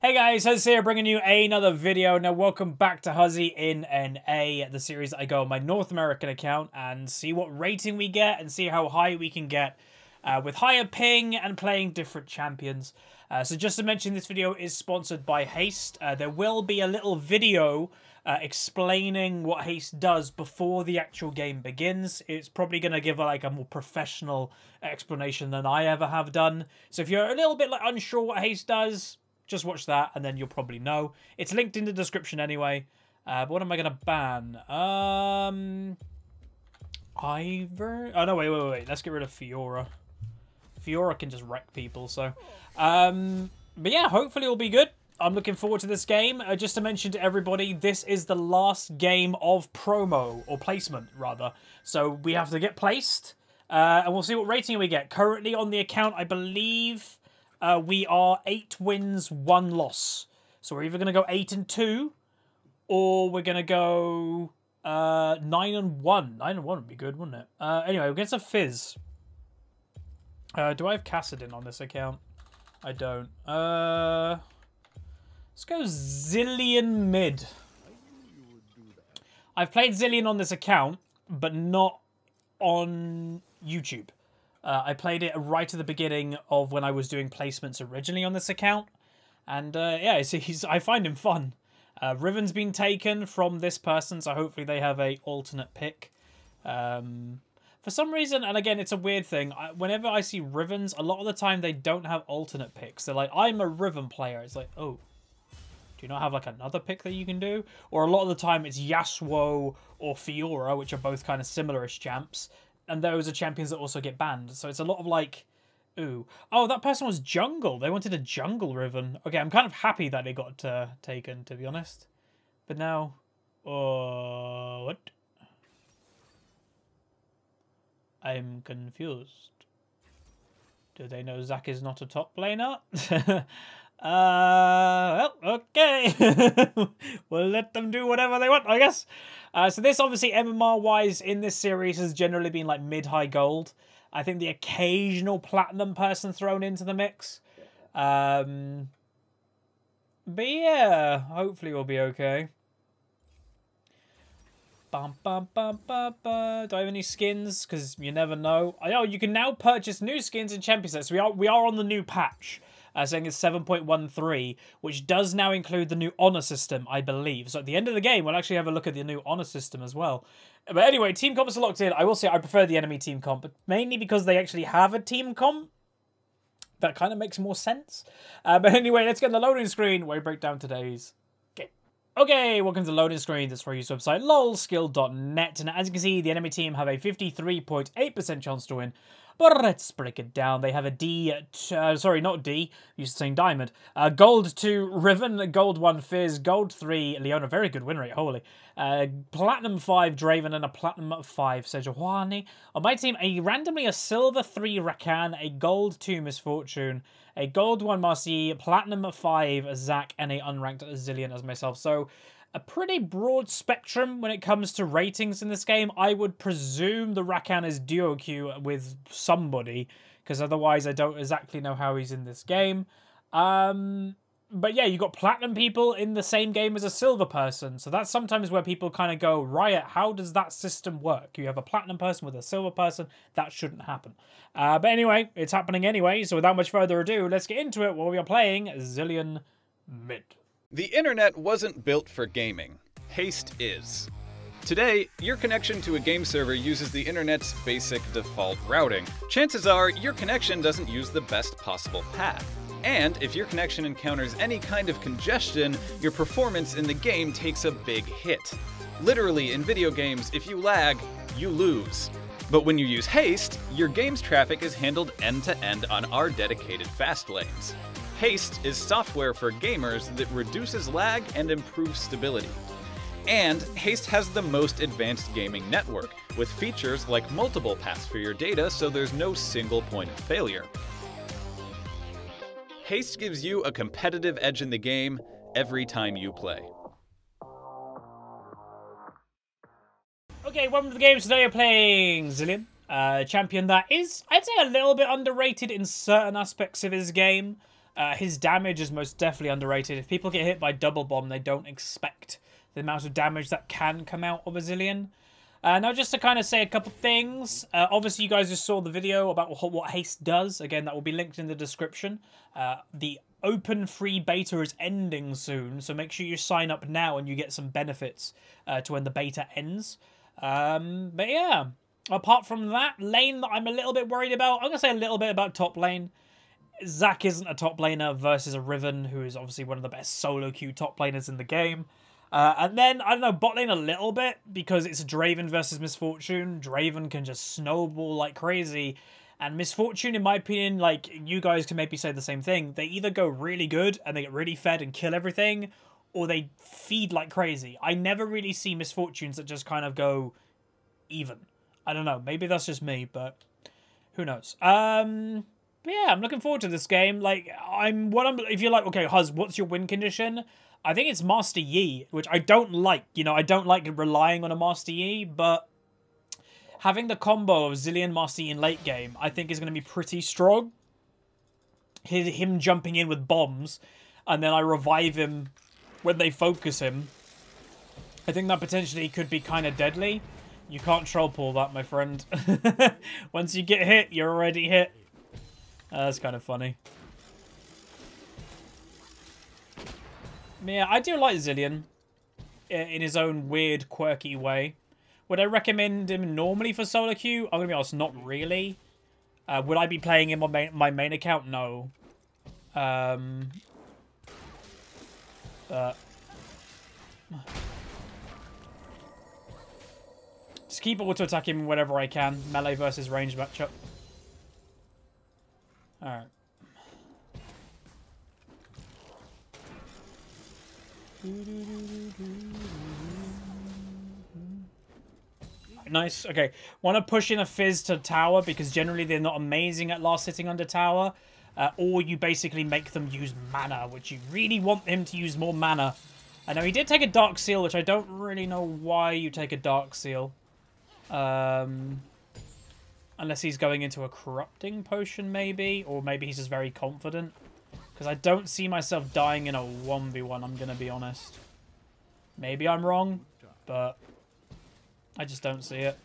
Hey guys, Huzzy here bringing you another video. Now welcome back to Huzzy in NA, the series that I go on my North American account and see what rating we get and see how high we can get with higher ping and playing different champions. So just to mention, this video is sponsored by Haste. There will be a little video explaining what Haste does before the actual game begins. It's probably going to give a more professional explanation than I ever have done. So if you're a little bit unsure what Haste does, just watch that, and then you'll probably know. It's linked in the description anyway. But what am I going to ban? Ivor? Oh, no, wait. Let's get rid of Fiora. Fiora can just wreck people, so... but yeah, hopefully it'll be good. I'm looking forward to this game. Just to mention to everybody, this is the last game of promo, or placement, rather. So we have to get placed, and we'll see what rating we get. Currently on the account, I believe... we are 8 wins, 1 loss. So we're either going to go 8-2, or we're going to go 9-1. 9-1 would be good, wouldn't it? Anyway, against a Fizz. Do I have Kassadin on this account? I don't. Let's go Zillion mid. I've played Zillion on this account, but not on YouTube. I played it right at the beginning of when I was doing placements originally on this account. And yeah, I find him fun. Riven's been taken from this person, so hopefully they have a alternate pick. For some reason, and again, it's a weird thing, whenever I see Rivens, a lot of the time they don't have alternate picks. They're like, I'm a Riven player. It's like, oh, do you not have another pick that you can do? Or a lot of the time it's Yasuo or Fiora, which are both kind of similar-ish champs. And those are champions that also get banned. So it's a lot of ooh. Oh, that person was jungle. They wanted a jungle Riven. Okay, I'm kind of happy that it got taken, to be honest. But now... what? I'm confused. Do they know Zac is not a top laner? Well, okay. We'll let them do whatever they want, I guess. So this, obviously, MMR-wise, in this series has generally been mid-high gold. I think the occasional platinum person thrown into the mix. But yeah, hopefully we'll be okay. Do I have any skins? Because you never know. Oh, you can now purchase new skins in Champion Sets. We are on the new patch. Saying it's 7.13, which does now include the new honor system, I believe. So at the end of the game, we'll actually have a look at the new honor system as well. But anyway, team comps are locked in. I will say I prefer the enemy team comp, but mainly because they actually have a team comp. That kind of makes more sense. But anyway, let's get in the loading screen where we break down today's game. Okay, welcome to the loading screen. This is for use website, lolskill.net. And as you can see, the enemy team have a 53.8% chance to win. But let's break it down. They have a sorry, not D, used to saying diamond. Gold 2, Riven, Gold 1, Fizz, Gold 3, Leona, very good win rate, holy. Platinum 5, Draven, and a Platinum 5, Sejuani. On my team, randomly a Silver 3, Rakan, a Gold 2, Misfortune, a Gold 1, Marcy, Platinum 5, Zac, and a unranked Zillion as myself. So, a pretty broad spectrum when it comes to ratings in this game. I would presume the Rakan is duo queue with somebody, because otherwise I don't exactly know how he's in this game. But yeah, you got platinum people in the same game as a silver person, so that's sometimes where people kind of go, Riot, how does that system work? You have a platinum person with a silver person, that shouldn't happen. But anyway, it's happening anyway, so without much further ado, let's get into it while we are playing Zillion mid. The internet wasn't built for gaming. Haste is. Today, your connection to a game server uses the internet's basic default routing. Chances are, your connection doesn't use the best possible path. And if your connection encounters any kind of congestion, your performance in the game takes a big hit. Literally, in video games, if you lag, you lose. But when you use Haste, your game's traffic is handled end-to-end on our dedicated fast lanes. Haste is software for gamers that reduces lag and improves stability. And Haste has the most advanced gaming network, with features like multiple paths for your data so there's no single point of failure. Haste gives you a competitive edge in the game every time you play. Okay, welcome to the game. Today we're playing Zillion. Champion that is, I'd say, a little bit underrated in certain aspects of his game. His damage is most definitely underrated. If people get hit by double bomb, they don't expect the amount of damage that can come out of a Zillion. Now, just to kind of say a couple things. Obviously, you guys just saw the video about what haste does. Again, that will be linked in the description. The open free beta is ending soon, so make sure you sign up now and you get some benefits to when the beta ends. But yeah, apart from that, lane that I'm a little bit worried about. I'm going to say a little bit about top lane. Zac isn't a top laner versus a Riven, who is obviously one of the best solo queue top laners in the game. And then, I don't know, bot lane a little bit, because it's Draven versus Misfortune. Draven can just snowball like crazy. And Misfortune, in my opinion, like, you guys can maybe say the same thing. They either go really good, and they get really fed and kill everything, or they feed like crazy. I never really see Misfortunes that just kind of go even. I don't know, maybe that's just me, but who knows. But yeah, I'm looking forward to this game. Like, if you're like, okay, Huz, what's your win condition? I think it's Master Yi, which I don't like. You know, I don't like relying on a Master Yi, but having the combo of Zillion Master Yi in late game, I think is going to be pretty strong. Him jumping in with bombs, and then I revive him when they focus him. I think that potentially could be kind of deadly. You can't troll pull that, my friend. Once you get hit, you're already hit. That's kind of funny. Yeah, I do like Zillion in his own weird, quirky way. Would I recommend him normally for solo queue? I'm going to be honest, not really. Would I be playing him on my main account? No. Just keep auto-attacking him whenever I can. Melee versus range matchup. Alright. Nice. Okay. Want to push in a Fizz to tower because generally they're not amazing at last hitting under tower. Or you basically make them use mana, which you really want him to use more mana. I know he did take a Dark Seal, which I don't really know why you take a Dark Seal. Unless he's going into a Corrupting Potion, maybe. Or maybe he's just very confident. Because I don't see myself dying in a 1v1, I'm going to be honest. Maybe I'm wrong, but I just don't see it.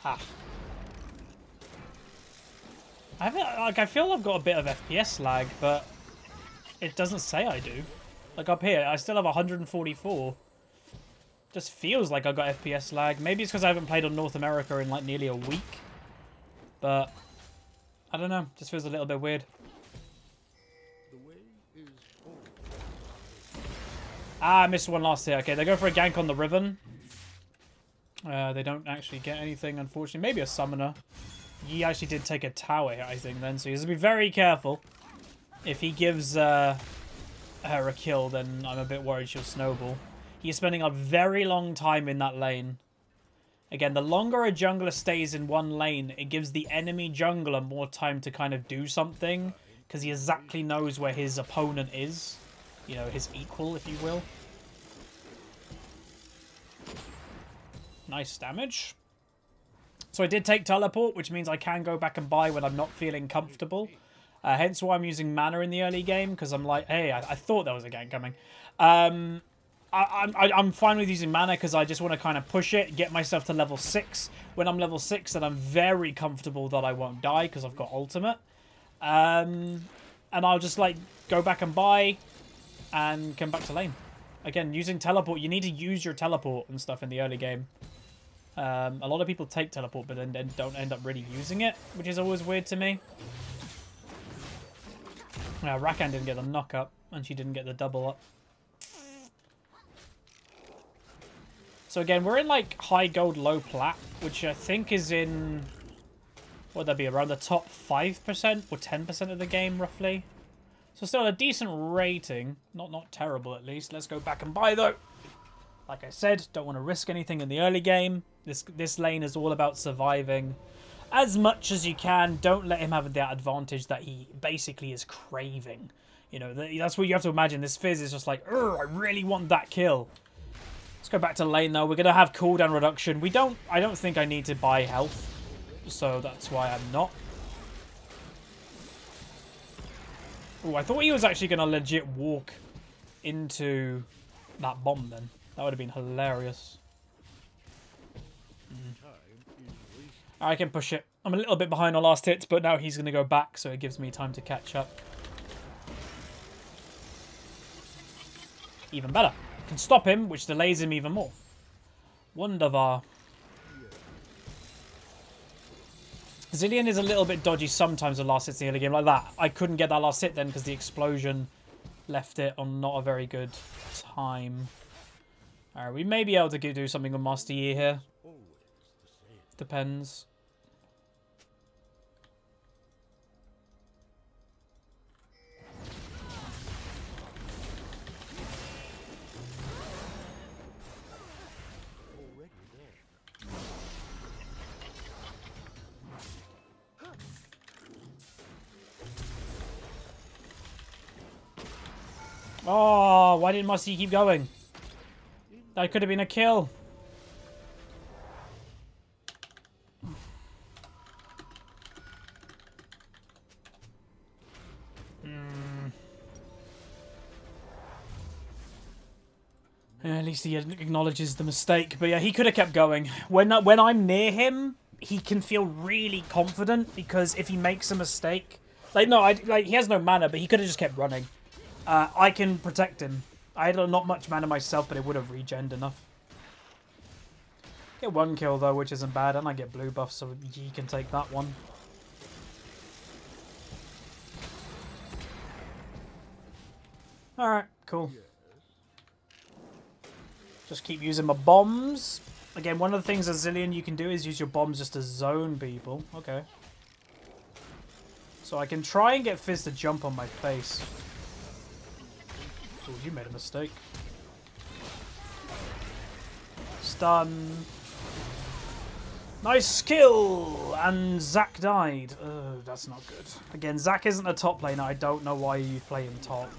Ha. I feel I've got a bit of FPS lag, but it doesn't say I do. Like up here, I still have 144. Just feels like I got FPS lag. Maybe it's because I haven't played on North America in like nearly a week. But I don't know. Just feels a little bit weird. Ah, I missed one last hit. Okay, they go for a gank on the Riven. They don't actually get anything, unfortunately. Maybe a summoner. He actually did take a tower hit, I think, then. So he has to be very careful. If he gives her a kill, then I'm a bit worried she'll snowball. He's spending a very long time in that lane. Again, the longer a jungler stays in one lane, it gives the enemy jungler more time to kind of do something. Because he exactly knows where his opponent is. You know, his equal, if you will. Nice damage. So I did take teleport, which means I can go back and buy when I'm not feeling comfortable. Hence why I'm using mana in the early game, because I'm like, hey, I thought there was a gank coming. I'm fine with using mana because I just want to kind of push it, get myself to level 6. When I'm level 6, then I'm very comfortable that I won't die because I've got ultimate. And I'll just like go back and buy and come back to lane. Again, using teleport, you need to use your teleport and stuff in the early game. A lot of people take teleport but then don't end up really using it, which is always weird to me. Rakan didn't get the knock up and she didn't get the double up. So again, we're in like high gold, low plat, which I think is in, what would that be, around the top 5% or 10% of the game, roughly. So still a decent rating. Not terrible, at least. Let's go back and buy, though. Like I said, don't want to risk anything in the early game. This lane is all about surviving as much as you can. Don't let him have that advantage that he basically is craving. You know, that's what you have to imagine. This Fizz is just like, I really want that kill. Let's go back to lane, though. We're going to have cooldown reduction. I don't think I need to buy health. So that's why I'm not. Oh, I thought he was actually going to legit walk into that bomb then. That would have been hilarious. I can push it. I'm a little bit behind on last hits, but now he's going to go back, so it gives me time to catch up. Even better. I can stop him, which delays him even more. Wonderbar. Zillion is a little bit dodgy sometimes the last hits in the early game like that. I couldn't get that last hit then because the explosion left it on not a very good time. Alright, we may be able to do something with Master Yi here. Depends. Oh, why didn't Master Yi keep going? That could have been a kill. Yeah, at least he acknowledges the mistake. But yeah, he could have kept going. When I'm near him, he can feel really confident because if he makes a mistake, he has no mana, but he could have just kept running. I can protect him. I had not much mana myself, but it would have regened enough. Get one kill though, which isn't bad, and I get blue buff, so he can take that one. Alright, cool. Just keep using my bombs. Again, one of the things as Zillion you can do is use your bombs just to zone people. Okay. So I can try and get Fizz to jump on my face. Oh, you made a mistake. Stun. Nice skill! And Zac died. Oh, that's not good. Again, Zac isn't a top laner. I don't know why you play him top.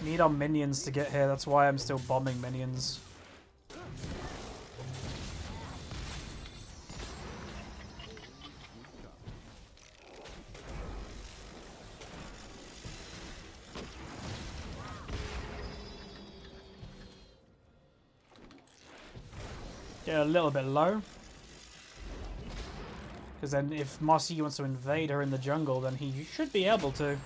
Need our minions to get here. That's why I'm still bombing minions. Get a little bit low. Because then if Master Yi wants to invade her in the jungle, then he should be able to.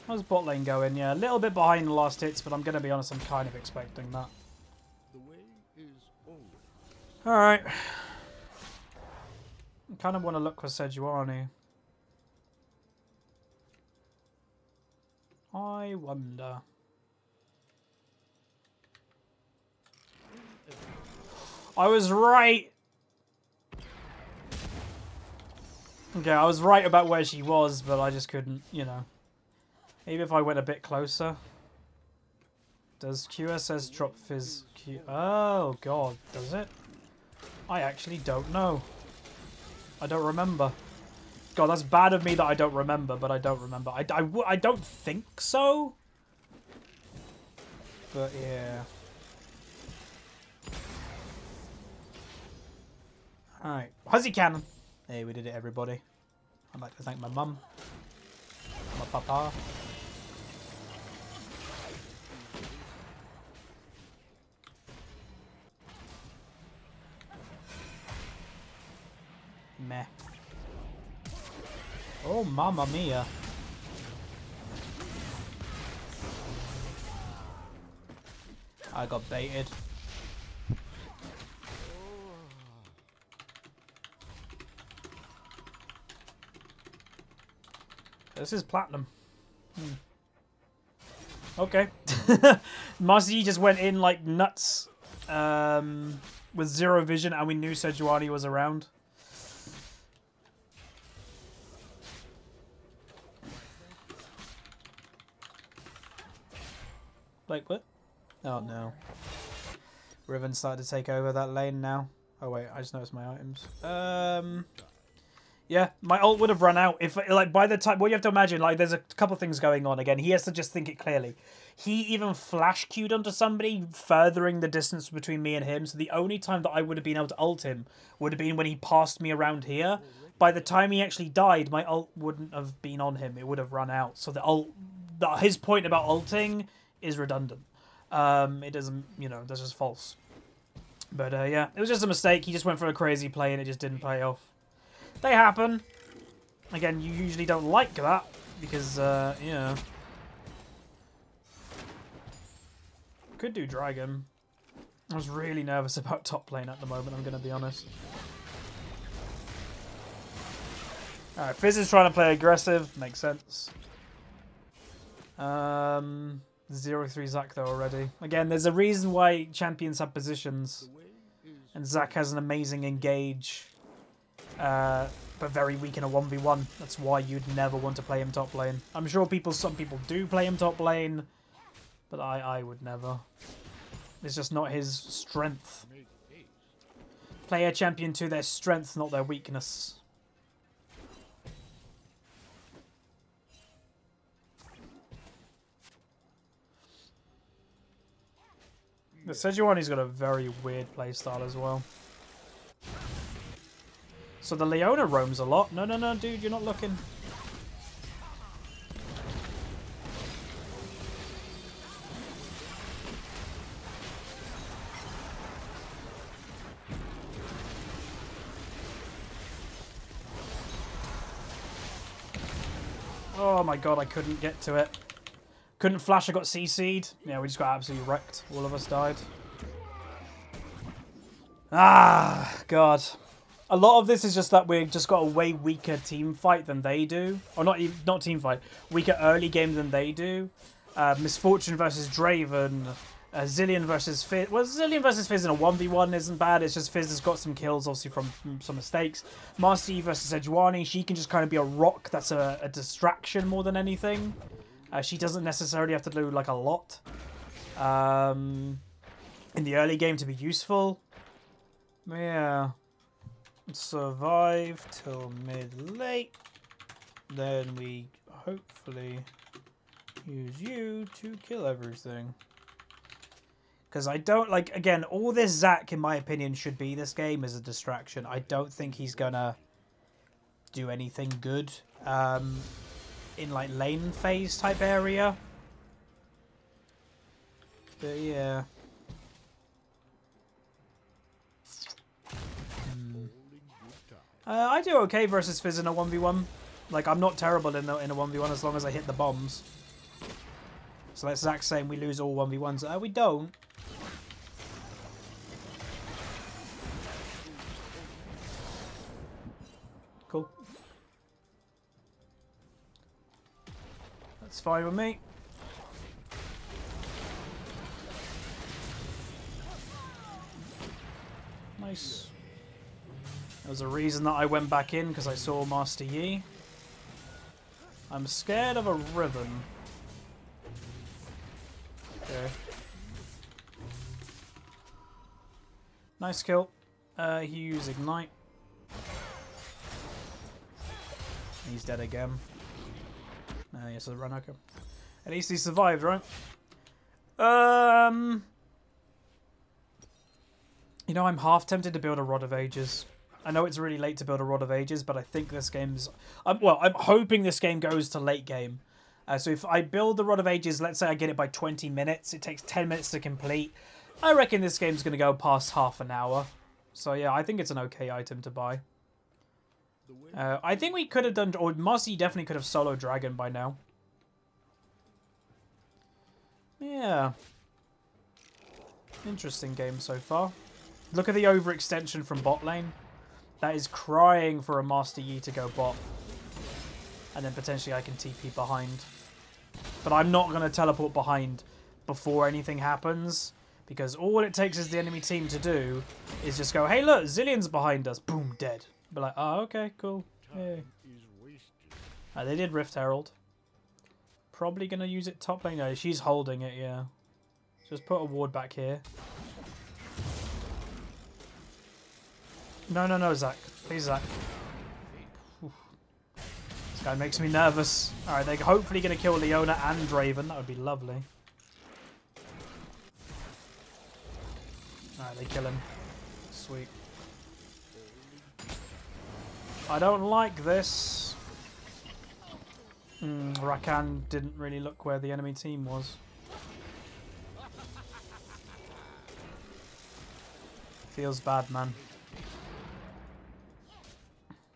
How's bot lane going? Yeah, a little bit behind the last hits, but I'm going to be honest, I'm kind of expecting that. Alright. I kind of want to look for Sejuani. I wonder. I was right! Okay, I was right about where she was, but I just couldn't, you know. Maybe if I went a bit closer. Does QSS drop Fizz? Oh, God. Does it? I actually don't know. I don't remember. God, that's bad of me that I don't remember, but I don't remember. I don't think so. But, yeah. Alright. Huzzy cannon. Hey, we did it, everybody. I'd like to thank my mum. My papa. Meh. Oh, mamma mia. I got baited. This is platinum. Okay. Master Yi just went in like nuts with zero vision, and we knew Sejuani was around. Like, what? Oh, no. Riven started to take over that lane now. Oh, wait. I just noticed my items. Yeah, my ult would have run out if, like, by the time... What you have to imagine, like, there's a couple things going on. Again, he has to just think it clearly. He even flash queued onto somebody, furthering the distance between me and him. So the only time that I would have been able to ult him would have been when he passed me around here. By the time he actually died, my ult wouldn't have been on him. It would have run out. So the ult... his point about ulting is redundant. It doesn't... You know, that's just false. But, yeah, it was just a mistake. He just went for a crazy play and it just didn't pay off. They happen. Again, you usually don't like that because, yeah. Could do Dragon. I was really nervous about top lane at the moment, I'm going to be honest. Alright, Fizz is trying to play aggressive. Makes sense. 0-3 Zac though already. Again, there's a reason why champions have positions. And Zac has an amazing engage. But very weak in a 1v1. That's why you'd never want to play him top lane. I'm sure some people do play him top lane, but I would never. It's just not his strength. Play a champion to their strength, not their weakness. The Sejuani's got a very weird playstyle as well. So the Leona roams a lot. No, no, no, dude, you're not looking. Oh my god, I couldn't get to it. Couldn't flash, I got CC'd. Yeah, we just got absolutely wrecked. All of us died. Ah, god. A lot of this is just that we've just got a way weaker team fight than they do. Or not team fight. Weaker early game than they do. Misfortune versus Draven. Zillion versus Fizz. Well, Zillion versus Fizz in a 1v1 isn't bad. It's just Fizz has got some kills, obviously, from some mistakes. Master Yi versus Sejuani. She can just kind of be a rock that's a distraction more than anything. She doesn't necessarily have to do, like, a lot. In the early game to be useful. Yeah. Survive till mid-late. Then we hopefully use you to kill everything. Because I don't, like, again, all this Zac, in my opinion, should be this game is a distraction. I don't think he's gonna do anything good in, like, lane phase type area. But, yeah. I do okay versus Fizz in a 1v1. Like, I'm not terrible in a 1v1 as long as I hit the bombs. So that's Zac saying we lose all 1v1s. We don't. Cool. That's fine with me. Nice. There was a reason that I went back in, because I saw Master Yi. I'm scared of a Riven. Okay. Nice kill. He used Ignite. He's dead again. Yes, run, okay. At least he survived, right? You know, I'm half tempted to build a Rod of Ages. I know it's really late to build a Rod of Ages, but I think this game's... well, I'm hoping this game goes to late game. So if I build the Rod of Ages, let's say I get it by 20 minutes, it takes 10 minutes to complete. I reckon this game's going to go past half an hour. So yeah, I think it's an okay item to buy. I think we could have done... Or Master definitely could have solo Dragon by now. Yeah. Interesting game so far. Look at the overextension from bot lane. That is crying for a Master Yi to go bot. And then potentially I can TP behind. But I'm not going to teleport behind before anything happens. Because all it takes is the enemy team to do is just go, hey look, Zillion's behind us. Boom, dead. Be like, oh, okay, cool. Hey. They did Rift Herald. Probably going to use it top lane. No, she's holding it, yeah. Just put a ward back here. No, no, no, Zac. Please, Zac. Guy makes me nervous. Alright, they're hopefully going to kill Leona and Draven. That would be lovely. Alright, they kill him. Sweet. I don't like this. Rakan didn't really look where the enemy team was. Feels bad, man.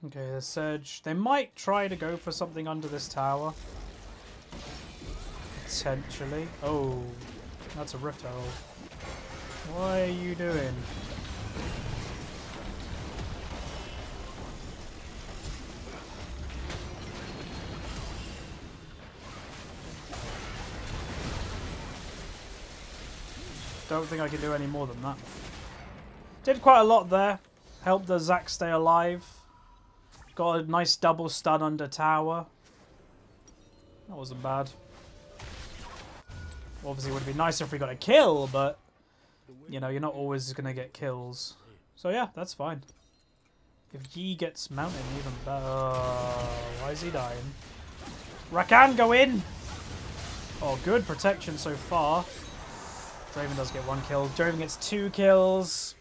Okay, the Surge. They might try to go for something under this tower. Potentially. Oh, that's a Rift Herald. What are you doing? Don't think I can do any more than that. Did quite a lot there. Helped the Zac stay alive. Got a nice double stun under tower. That wasn't bad. Obviously it would be nicer if we got a kill, but you know, you're not always going to get kills. So yeah, that's fine. If Yi gets mounted, even better. Why is he dying? Rakan, go in! Oh, good protection so far. Draven does get 1 kill. Draven gets 2 kills.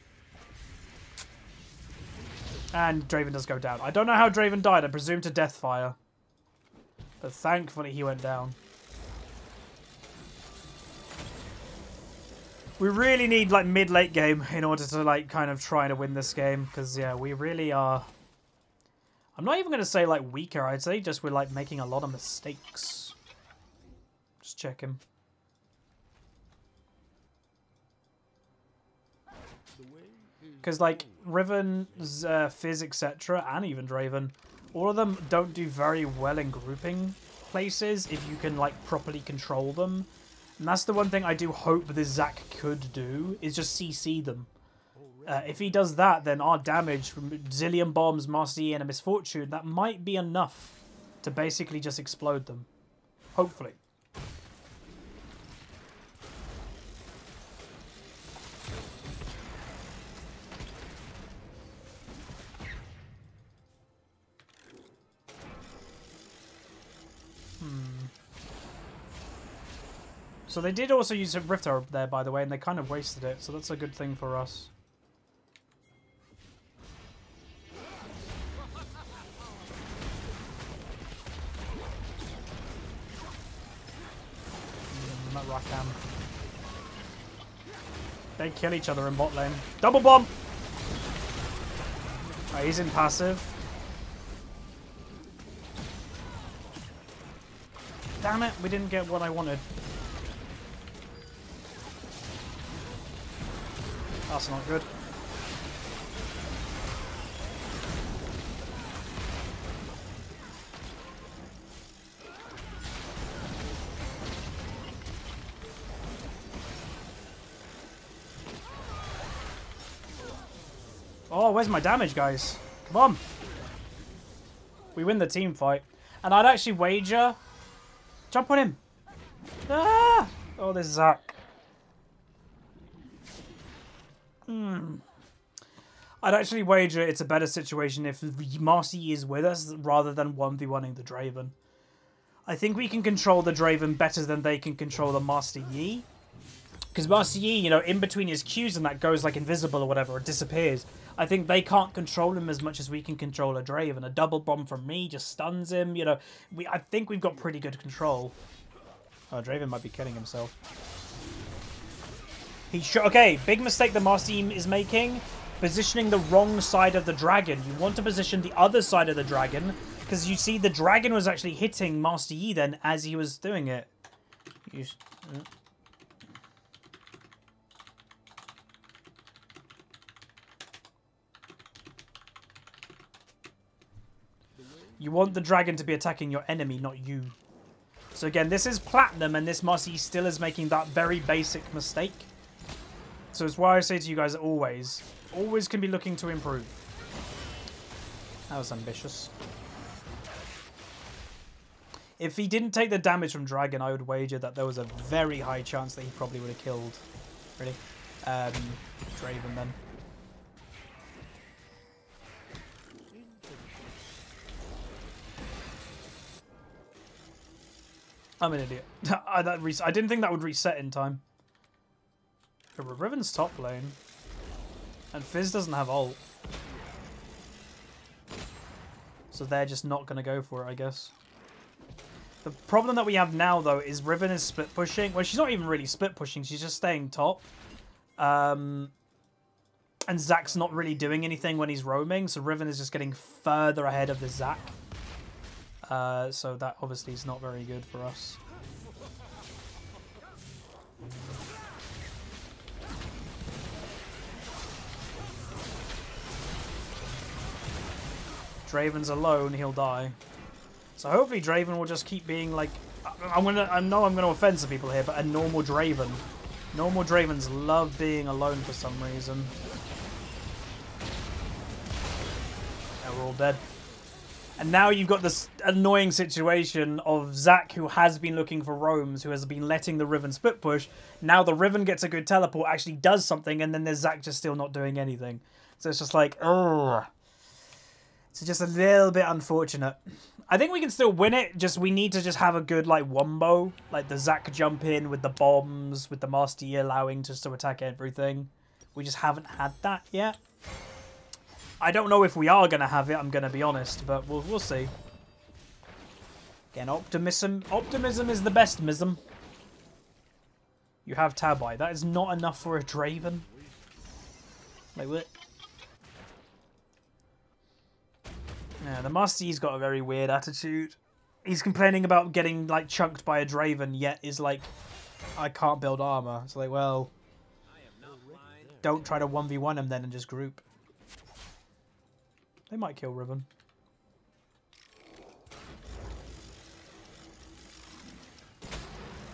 And Draven does go down. I don't know how Draven died. I presume to Deathfire. But thankfully he went down. We really need like mid-late game in order to like kind of try to win this game. Because yeah, we really are... I'm not even going to say like weaker. I'd say just we're like making a lot of mistakes. Just check him. Because, like, Riven, Fizz, etc., and even Draven, all of them don't do very well in grouping places if you can, like, properly control them. And that's the one thing I do hope this Zac could do, is just CC them. If he does that, then our damage from Zillion Bombs, Master Yi, and a Misfortune, that might be enough to basically just explode them. Hopefully. So they did also use a Rift Herald there, by the way, and they kind of wasted it, so that's a good thing for us. Not Rakan. They kill each other in bot lane. Double bomb! Right, he's in passive. Damn it, we didn't get what I wanted. That's not good. Oh, where's my damage, guys? Come on. We win the team fight. And I'd actually wager... Jump on him. Ah! Oh, this Zac. I'd actually wager it's a better situation if Master Yi is with us rather than 1v1ing the Draven. I think we can control the Draven better than they can control the Master Yi. Because Master Yi, you know, in between his Qs and that goes like invisible or whatever, or disappears. I think they can't control him as much as we can control a Draven. A double bomb from me just stuns him, you know. I think we've got pretty good control. Oh, Draven might be killing himself. Okay, big mistake the Master Yi is making. Positioning the wrong side of the dragon. You want to position the other side of the dragon. Because you see the dragon was actually hitting Master Yi then as he was doing it. You want the dragon to be attacking your enemy, not you. So again, this is Platinum and this Master Yi still is making that very basic mistake. So it's why I say to you guys always can be looking to improve. That was ambitious. If he didn't take the damage from Dragon, I would wager that there was a very high chance that he probably would have killed, really, Draven then. I'm an idiot. I didn't think that would reset in time. Riven's top lane. And Fizz doesn't have ult. So they're just not going to go for it, I guess. The problem that we have now, though, is Riven is split pushing. Well, she's not even really split pushing. She's just staying top. And Zack's not really doing anything when he's roaming. So Riven is just getting further ahead of the Zack. So that obviously is not very good for us. Draven's alone, he'll die. So hopefully Draven will just keep being like... I know I'm gonna offend some people here, but a normal Draven. Normal Dravens love being alone for some reason. Yeah, we're all dead. And now you've got this annoying situation of Zack, who has been looking for roams, who has been letting the Riven split push. Now the Riven gets a good teleport, actually does something, and then there's Zack just still not doing anything. So it's just like, ugh. It's just a little bit unfortunate. I think we can still win it, just we need to just have a good, like, wombo. Like the Zack jump in with the bombs, with the Master Yi allowing just to attack everything. We just haven't had that yet. I don't know if we are going to have it, I'm going to be honest, but we'll see. Again, optimism is the best mism. You have Tabai. That is not enough for a Draven. Like, what? Yeah, the Master Yi's got a very weird attitude. He's complaining about getting, like, chunked by a Draven, yet is like, I can't build armor. It's like, well, don't try to 1v1 him then and just group. They might kill Riven.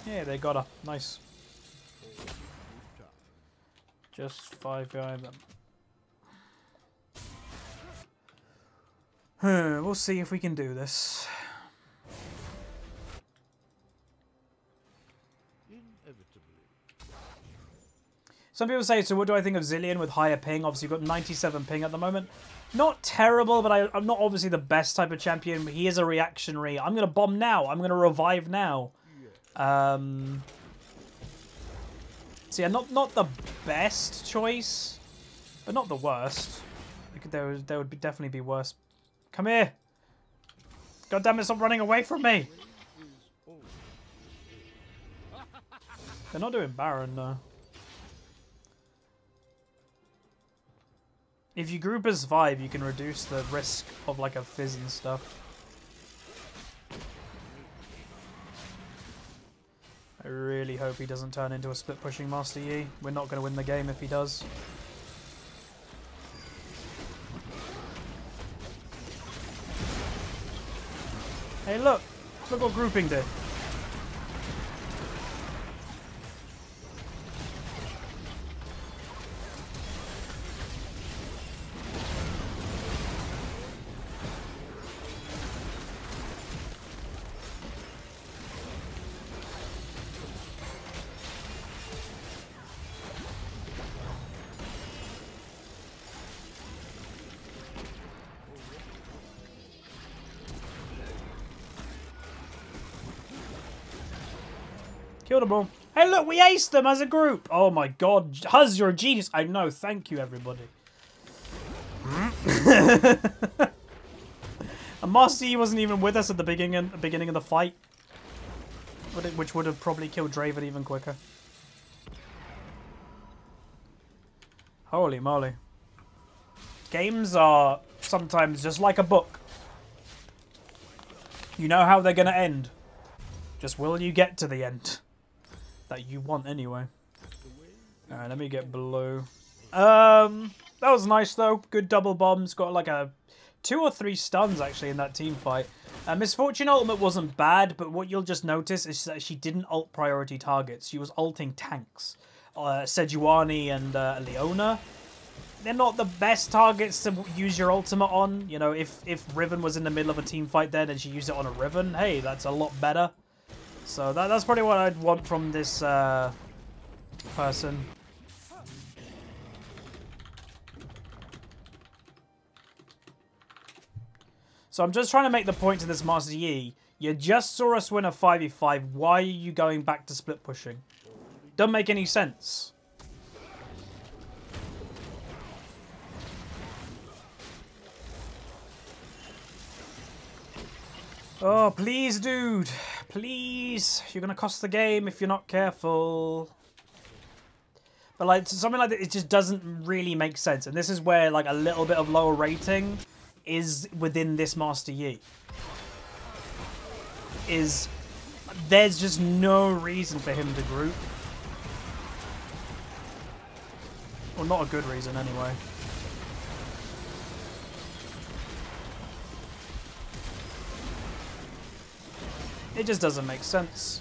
Yeah, they got her. Nice. Just 5 behind them. We'll see if we can do this. Some people say, so what do I think of Zilean with higher ping? Obviously, you've got 97 ping at the moment. Not terrible, but I'm not obviously the best type of champion. He is a reactionary. I'm going to bomb now. I'm going to revive now. So yeah, not the best choice, but not the worst. There would definitely be worse. Come here. God damn it, stop running away from me. They're not doing Baron, though. If you group as 5, you can reduce the risk of like a fizz and stuff. I really hope he doesn't turn into a split pushing Master Yi. We're not going to win the game if he does. Hey, look! Look what grouping did. Killed them all. Hey, look, we aced them as a group. Oh my god, Huzz, you're a genius. I know. Thank you, everybody. And Master Yi wasn't even with us at the beginning of the fight, which would have probably killed Draven even quicker. Holy moly. Games are sometimes just like a book. You know how they're going to end. Just will you get to the end? That you want anyway. Alright, let me get blue. That was nice though. Good double bombs. Got like a 2 or 3 stuns actually in that team fight. Misfortune ultimate wasn't bad, but what you'll just notice is that she didn't ult priority targets. She was ulting tanks. Sejuani and Leona. They're not the best targets to use your ultimate on. You know, if Riven was in the middle of a team fight then and she used it on a Riven, hey, that's a lot better. So that's probably what I'd want from this person. So I'm just trying to make the point to this Master Yi. You just saw us win a 5v5. Why are you going back to split pushing? Doesn't make any sense. Oh, please, dude. Please. You're going to cost the game if you're not careful. But, like, something like that, it just doesn't really make sense. And this is where, like, a little bit of lower rating is within this Master Yi. There's just no reason for him to group. Well, not a good reason, anyway. It just doesn't make sense.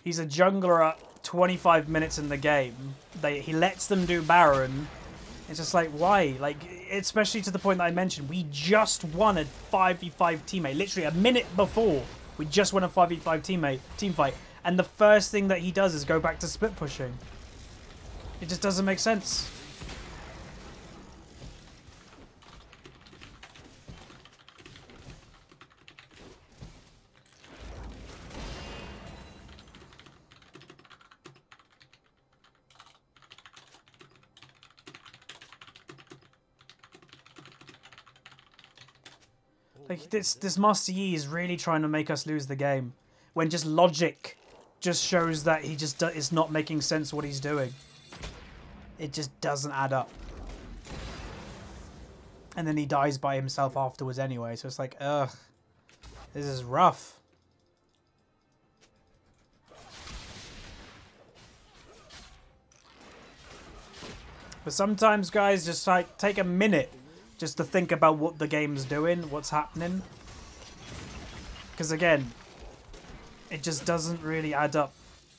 He's a jungler at 25 minutes in the game. He lets them do Baron. It's just like, why? Like, especially to the point that I mentioned, we just won a 5v5 teammate. Literally a minute before, we just won a 5v5 team fight. And the first thing that he does is go back to split pushing. It just doesn't make sense. Like, this Master Yi is really trying to make us lose the game. When just logic just shows that he just is not making sense what he's doing. It just doesn't add up. And then he dies by himself afterwards anyway. So it's like, ugh. This is rough. But sometimes, guys, just like take a minute just to think about what the game's doing, what's happening. Because again, it just doesn't really add up.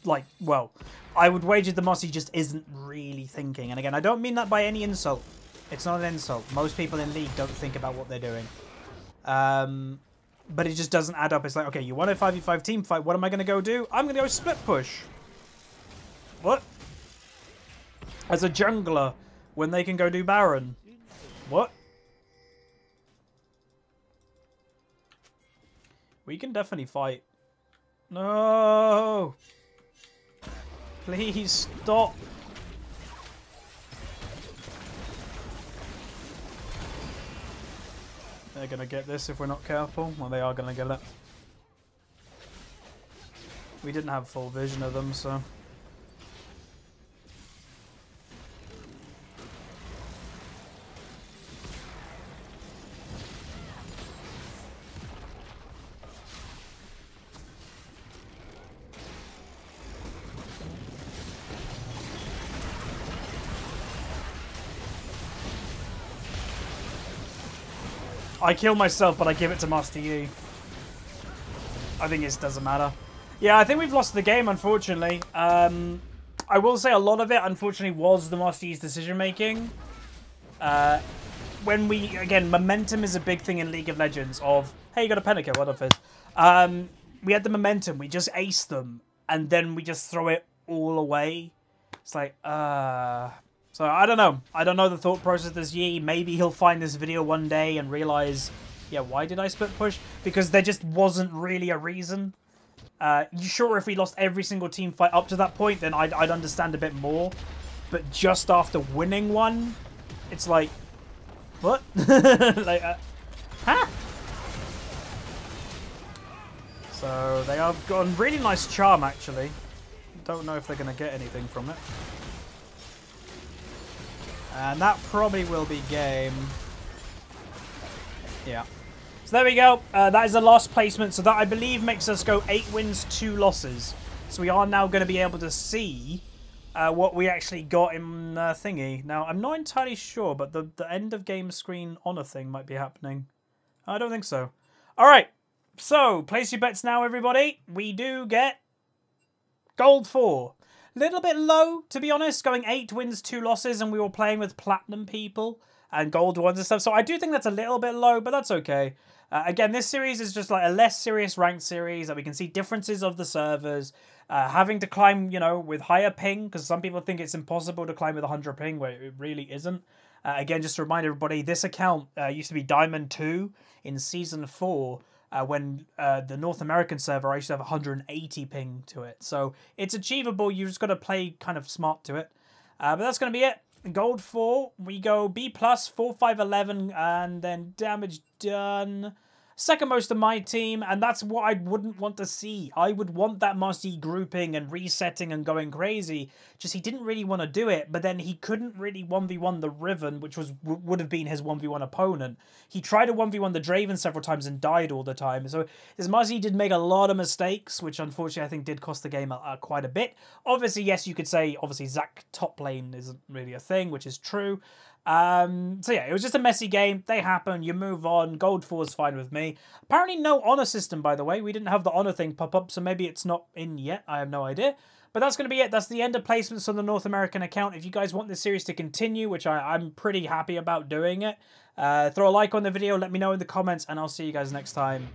Like, well, I would wager the Mossy just isn't really thinking. And again, I don't mean that by any insult. It's not an insult. Most people in League don't think about what they're doing. But it just doesn't add up. It's like, okay, you won a 5v5 team fight. What am I going to go do? I'm going to go split push. What? As a jungler, when they can go do Baron. What? We can definitely fight. No! Please stop. They're going to get this if we're not careful. Well, they are going to get it. We didn't have full vision of them, so... I kill myself, but I give it to Master Yi. I think it doesn't matter. Yeah, I think we've lost the game, unfortunately. I will say a lot of it, unfortunately, was the Master Yi's decision-making. When we, again, momentum is a big thing in League of Legends of, hey, you got a Pentakill, what up, Fizz? We had the momentum, we just aced them, and then we just throw it all away. It's like, So, I don't know. I don't know the thought process of this Yi. Maybe he'll find this video one day and realize, yeah, why did I split push? Because there just wasn't really a reason. Sure, if we lost every single team fight up to that point, then I'd understand a bit more. But just after winning one, it's like, what? Like, huh? So, they have got a really nice charm, actually. Don't know if they're going to get anything from it. And that probably will be game. Yeah. So there we go. That is the last placement. So that, I believe, makes us go 8 wins, 2 losses. So we are now going to be able to see what we actually got in thingy. Now, I'm not entirely sure, but the end of game screen honor thing might be happening. I don't think so. All right. So, place your bets now, everybody. We do get gold 4. Little bit low, to be honest, going 8 wins, 2 losses, and we were playing with platinum people. and gold ones and stuff. So I do think that's a little bit low, but that's okay. Again, this series is just like a less serious ranked series that we can see differences of the servers. Having to climb, you know, with higher ping, because some people think it's impossible to climb with 100 ping, where it really isn't. Again, just to remind everybody, this account used to be Diamond 2 in Season 4, when the North American server I used to have 180 ping to it. So it's achievable, you just got to play kind of smart to it. But that's going to be it. Gold 4, we go B+, 4, 5, 11, and then damage done. Second most of my team, and that's what I wouldn't want to see. I would want that Mossy grouping and resetting and going crazy. Just he didn't really want to do it, but then he couldn't really 1v1 the Riven, which would have been his 1v1 opponent. He tried to 1v1 the Draven several times and died all the time. So this Mossy did make a lot of mistakes, which unfortunately I think did cost the game quite a bit. Obviously, yes, you could say, obviously, Zac top lane isn't really a thing, which is true. So yeah, it was just a messy game. They happen, you move on. Gold 4 is fine with me. Apparently no honor system, by the way. We didn't have the honor thing pop up, so maybe it's not in yet. I have no idea. But that's going to be it. That's the end of placements on the North American account. If you guys want this series to continue, which I'm pretty happy about doing it, throw a like on the video, let me know in the comments, and I'll see you guys next time.